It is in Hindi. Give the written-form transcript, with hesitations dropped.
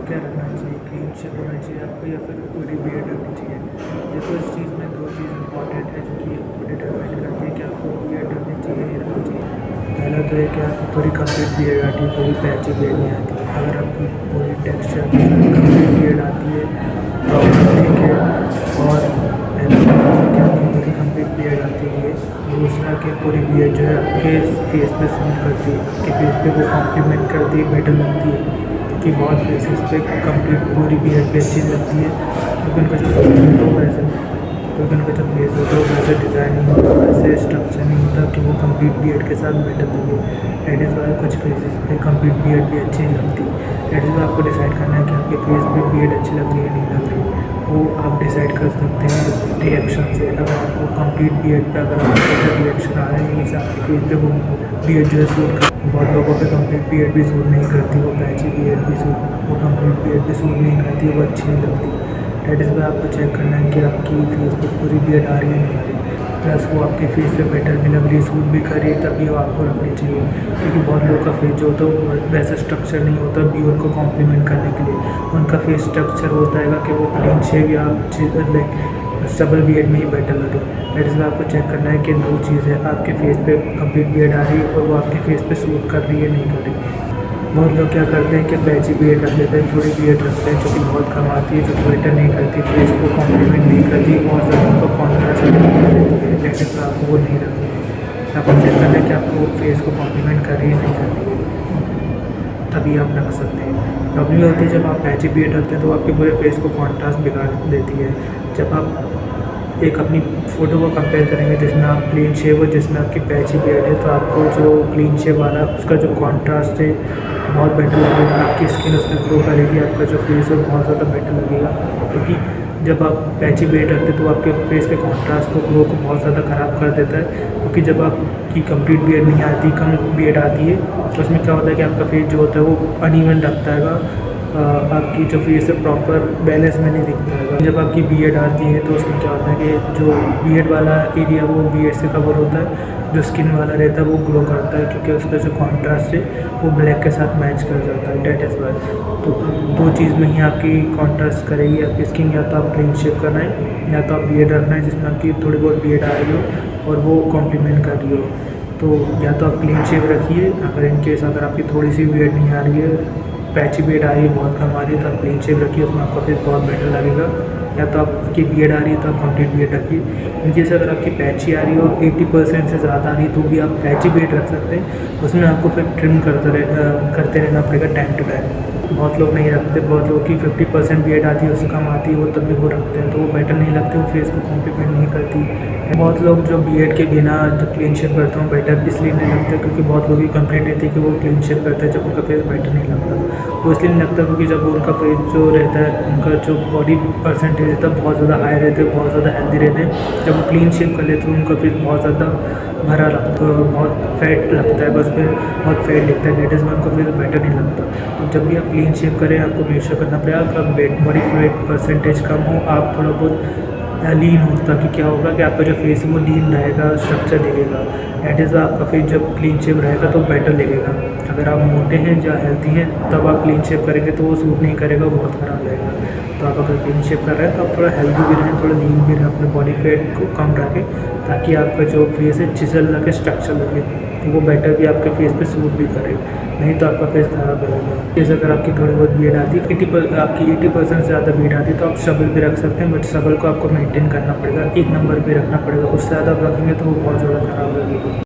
क्या रखना चाहिए, क्लीन शेव होना चाहिए आपको या फिर पूरी बियर्ड रखनी चाहिए। देखो इस चीज़ में दो चीज़ इंपॉर्टेंट है जो कि डिटरमाइन करती है कि आपको बियर्ड रखनी चाहिए नहीं रखनी चाहिए। पहला तो है कि आपको पूरी कंप्लीट बियर्ड आती है, पूरी पैची बियर्ड नहीं आती। अगर आपकी पूरी टेक्सचर के साथ कंप्लीट बियर्ड आती है तो ठीक है। और पहला कि आपकी पूरी कंप्लीट बियर्ड आती है। दूसरा कि पूरी बियर्ड जो है आपके फेस पे सूट करती है, आपके फेस पे वो कॉम्प्लीमेंट करती है, बेटर लगती है। क्योंकि बहुत फेसेस पे कंप्लीट पूरी बियर्ड पे अच्छी लगती है क्योंकि उनका जो फेस होता है वैसे क्योंकि उनका जो फेस होता है वैसे डिज़ाइन नहीं होता, वैसे स्ट्रक्चर नहीं होता कि वो कंप्लीट बियर्ड के साथ बेटर लगे। डेट इज़ वाई कुछ फेसेस पे कंप्लीट बियर्ड भी अच्छी नहीं लगती। डेट इज़ वाई आपको डिसाइड करना है कि आपके फेस पे बियर्ड अच्छी लग रही है नहीं लग रही, वो आप डिसाइड कर सकते हैं रिएक्शन से। अगर आपको कंप्लीट बियर्ड पे अगर आपको रिएक्शन आ रहा है मीन्स आपके फेस पे वो बियर्ड जो है सूट कर। बहुत लोगों पे कंप्लीट बियर्ड भी सूट नहीं करती, वो पैची बियर्ड भी सूट वो कंप्लीट बियर्ड भी सूट नहीं करती, वो अच्छी नहीं लगती। डेट इज़ वाई आपको चेक करना है कि आपकी फेस पे पूरी बियर्ड आ रही है नहीं आ रही, प्लस वो आपके फेस पे बेटर भी लग रही है, सूट भी कर रही है, तभी वो आपको रखनी चाहिए। क्योंकि बहुत लोगों का फेस जो होता है वो वैसा स्ट्रक्चर नहीं होता बियर्ड को कॉम्प्लीमेंट करने के लिए। उनका फेस स्ट्रक्चर होता है कि वो क्लीन शेव या लाइक स्टबल बियर्ड में ही बेटर लगे। दैट इज़ वाई आपको चेक करना है कि दो चीज़ है, आपके फेस पे कंप्लीट बियर्ड आ रही है और वो आपके फेस पे सूट कर रही है नहीं कर रही। बहुत लोग क्या करते हैं कि पैची बियर्ड रख लेते हैं, थोड़ी बियर्ड रखते हैं जो कि बहुत कम आती है, जो बेटर नहीं करती, फेस को कॉम्प्लीमेंट नहीं करती, बहुत ज़्यादा उनको कॉन्ट्रास्ट देती है। जैसे तो आपको वो नहीं रखनी है। आपको चेक करना है कि आपको फेस को कॉम्प्लीमेंट कर रही है नहीं कर रही है, तभी आप रख सकते हैं। प्रॉब्लम ये होती है जब आप पैची बियर्ड रखते हैं तो आपके पूरे फेस को कॉन्ट्रास्ट बिगाड़ देती है। जब आप एक अपनी फ़ोटो को कंपेयर करेंगे जिसमें आप क्लीन शेव हो जिसमें आपकी पैची बियर्ड है, तो आपको जो क्लीन शेव वाला उसका जो कॉन्ट्रास्ट है बहुत बेटर लगेगा, आपकी स्किन उसमें ग्लो करेगी, आपका जो फेस है बहुत ज़्यादा बेटर लगेगा। क्योंकि जब आप पैची बियर्ड रखते हैं तो आपके फेस के कॉन्ट्रास्ट को ग्लो को बहुत ज़्यादा ख़राब कर देता है। क्योंकि जब आपकी कंप्लीट बियर्ड नहीं आती, कम बियर्ड आती है, तो उसमें क्या होता है कि आपका फेस जो होता है वो अनइवन लगता है, आपकी जो फेस है प्रॉपर बैलेंस में नहीं दिखता है। जब आपकी बियर्ड आती है तो उसमें क्या होता है कि जो बियर्ड वाला एरिया वो बियर्ड से कवर होता है, जो स्किन वाला रहता है वो ग्लो करता है क्योंकि उसका जो कॉन्ट्रास्ट है वो ब्लैक के साथ मैच कर जाता है। डेट इज़ वाई तो दो चीज़ में ही आपकी कॉन्ट्रास्ट करेगी आपकी स्किन, या तो आप क्लीन शेव करना है या तो आप बियर्ड रखना है जिसमें आपकी थोड़ी बहुत बियर्ड आ रही हो और वो कॉम्प्लीमेंट कर रही हो। तो या तो आप क्लीन शेव रखिए, अगर इन केस अगर आपकी थोड़ी सी बियर्ड नहीं आ रही है, पैची बियर्ड आ रही है बहुत कम आ रही है, तो आप क्लीन शेव रखिए, उसमें आपका फेस बहुत बेटर लगेगा। या तो आपकी बियर्ड आ रही है तो आप कंप्लीट बियर्ड रखिए। इन केस अगर आपकी पैची आ रही है और 80% से ज़्यादा आ रही है तो भी आप पैची बियर्ड रख सकते हैं, उसमें आपको फिर ट्रिम करते रहना पड़ेगा टाइम टू टाइम। बहुत लोग नहीं रखते, बहुत लोगों की 50% बियर्ड आती है, उससे कम आती है, वो तब भी वो रखते हैं तो वो बेटर नहीं लगते, वो फेस को कॉम्प्लीमेंट नहीं करती। बहुत लोग जो बियर्ड के बिना जब क्लीन शेव करते हैं बेटर इसलिए नहीं लगता क्योंकि बहुत लोगों की कंप्लेंट रहती है कि वो क्लीन शेव करते हैं जब उनका फेस बेटर नहीं लगता। वो इसलिए नहीं लगता क्योंकि जब उनका फेस जो रहता है, उनका जो बॉडी परसेंटेज रहता है बहुत ज़्यादा हाई रहते हैं, बहुत ज़्यादा हेल्दी रहते हैं, जब वो क्लीन शेव कर लेते हैं उनका फेस बहुत ज़्यादा भरा लगता है, बहुत फैट लगता है, बस पे बहुत फैट दिखता है। डेट इज़ वाई उनको फेस बेटर नहीं लगता। तो जब भी आप क्लीन शेव करें आपको मेक श्योर करना पड़ेगा कि बॉडी फैट परसेंटेज कम हो, आप थोड़ा बहुत लीन हो, ताकि क्या होगा कि आपका जो फेस है वो लीन रहेगा, स्ट्रक्चर दिखेगा। दैट इज़ आपका फेस जब क्लीन शेव रहेगा तो बेटर लगेगा। अगर आप मोटे हैं या हेल्थी हैं तब आप क्लीन शेव करेंगे तो वो सूट नहीं करेगा, बहुत ख़राब लगेगा। तो आप अगर क्लीन शेव कर रहे हैं तो आप थोड़ा हेल्दी भी रहें, थोड़ा लीन भी रहें, अपने बॉडी फैट को कम रखें, ताकि आपका जो फेस है चिसल लगे, स्ट्रक्चर लगे, तो वो बेटर भी आपके फेस पे सूट भी करे, नहीं तो आपका फेस ख़राब लगेगा। जैसे अगर आपकी थोड़ी बहुत बियर्ड आती है, आपकी 80% से ज़्यादा बियर्ड आती है तो आप स्टबल भी रख सकते हैं, बट स्टबल को आपको मेंटेन करना पड़ेगा, एक नंबर पे रखना पड़ेगा। उससे ज़्यादा आप रखेंगे तो वो बहुत ज़्यादा ख़राब लगेगा।